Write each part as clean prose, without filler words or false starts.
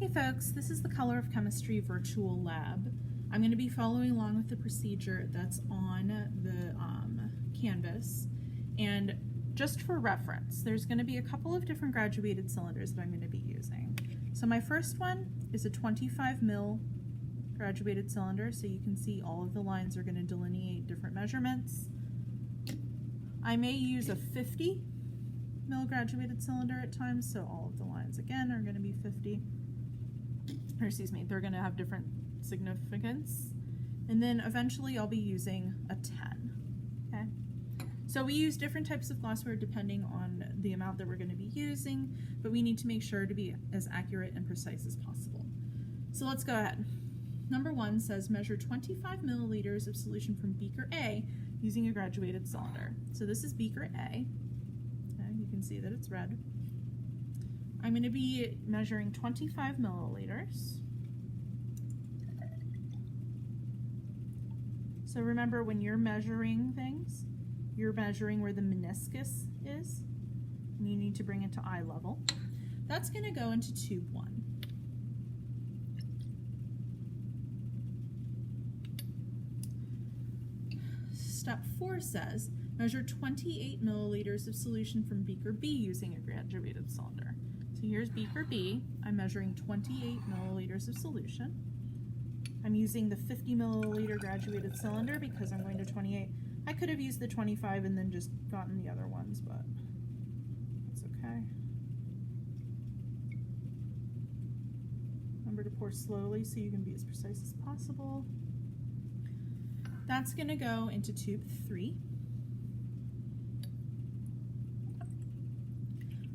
Hey folks, this is the Color of Chemistry virtual lab. I'm going to be following along with the procedure that's on the Canvas, and just for reference, there's going to be a couple of different graduated cylinders that I'm going to be using. So my first one is a 25 mil graduated cylinder, so you can see all of the lines are going to delineate different measurements. I may use a 50 mil graduated cylinder at times, so all of the lines again are going to be 50. Or excuse me, they're going to have different significance. And then eventually I'll be using a 10. Okay? So we use different types of glassware depending on the amount that we're going to be using, but we need to make sure to be as accurate and precise as possible. So let's go ahead. Number 1 says measure 25 milliliters of solution from beaker A using a graduated cylinder. So this is beaker A. Okay, you can see that it's red. I'm going to be measuring 25 milliliters. So remember, when you're measuring things, you're measuring where the meniscus is, and you need to bring it to eye level. That's going to go into tube 1. Step 4 says measure 28 milliliters of solution from beaker B using a graduated cylinder. So here's beaker B. I'm measuring 28 milliliters of solution. I'm using the 50 milliliter graduated cylinder because I'm going to 28. I could have used the 25 and then just gotten the other ones, but that's okay. Remember to pour slowly so you can be as precise as possible. That's going to go into tube 3.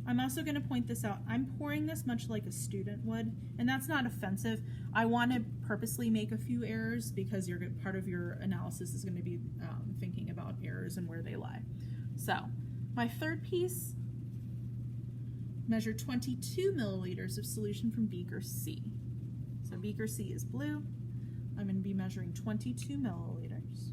I'm also going to point this out. I'm pouring this much like a student would, and that's not offensive. I want to purposely make a few errors because part of your analysis is going to be thinking about errors and where they lie. So my third piece, measure 22 milliliters of solution from beaker C. So beaker C is blue. I'm going to be measuring 22 milliliters.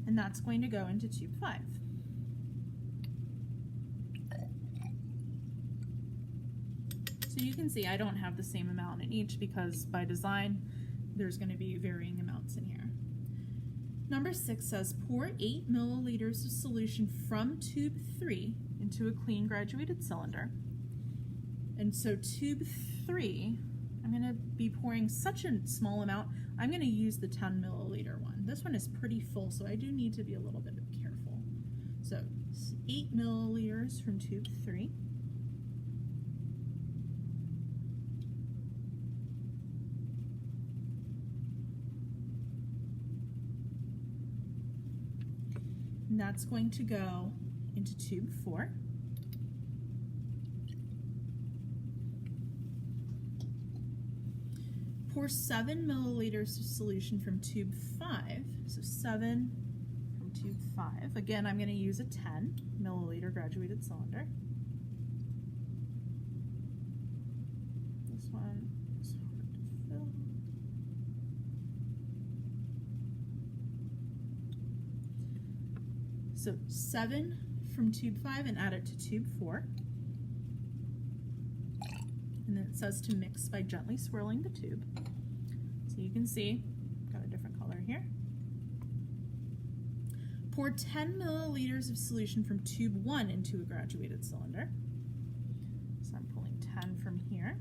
And that's going to go into tube 5. So you can see I don't have the same amount in each because by design there's going to be varying amounts in here. Number 6 says pour 8 milliliters of solution from tube 3 into a clean graduated cylinder. And so tube 3, I'm going to be pouring such a small amount, I'm going to use the 10 milliliter one. This one is pretty full, so I do need to be a little bit careful. So 8 milliliters from tube 3. And that's going to go into tube 4. Pour 7 milliliters of solution from tube 5. So 7 from tube 5. Again, I'm going to use a 10 milliliter graduated cylinder. This one is hard to fill. So 7 from tube 5 and add it to tube 4. And then it says to mix by gently swirling the tube. So you can see, got a different color here. Pour 10 milliliters of solution from tube 1 into a graduated cylinder. So I'm pulling 10 from here.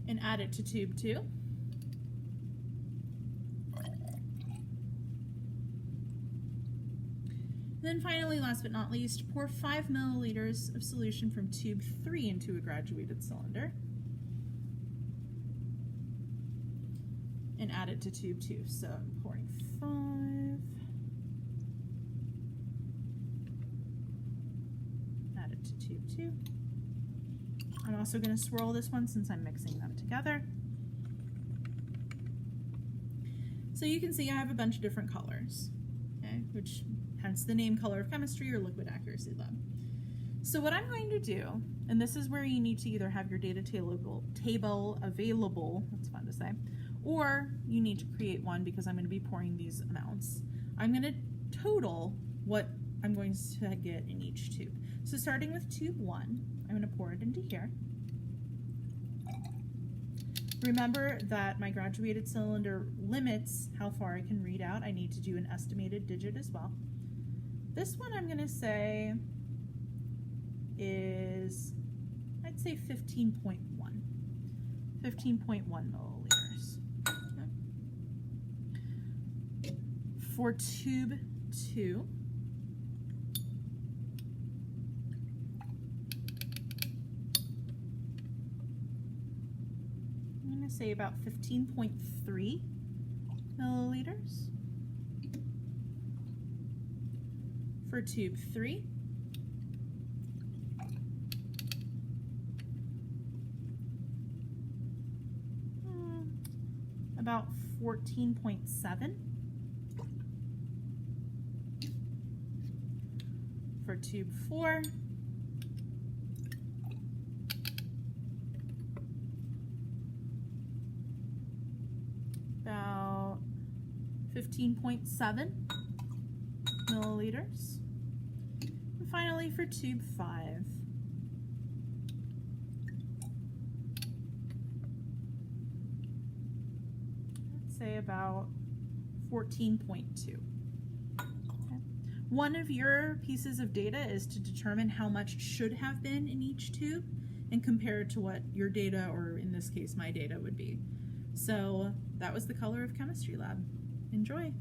And add it to tube 2. Then finally, last but not least, pour 5 milliliters of solution from tube 3 into a graduated cylinder and add it to tube 2. So I'm pouring 5. Add it to tube 2. I'm also going to swirl this one since I'm mixing them together. So you can see I have a bunch of different colors, okay, which hence the name Color of Chemistry or Liquid Accuracy Lab. So what I'm going to do And this is where you need to either have your data table available, that's fun to say, or you need to create one because I'm going to be pouring these amounts. I'm going to total what I'm going to get in each tube. So starting with tube 1, I'm going to pour it into here. Remember that my graduated cylinder limits how far I can read out. I need to do an estimated digit as well. This one I'm going to say is, I'd say 15.1. 15.1 milliliters. Okay. For tube 2, I'm going to say about 15.3 milliliters. For tube 3, about 14.7. For tube 4, about 15.7 milliliters. And finally for tube 5, let's say about 14.2. One of your pieces of data is to determine how much should have been in each tube and compare it to what your data, or in this case my data, would be. So that was the Color of Chemistry lab. Enjoy!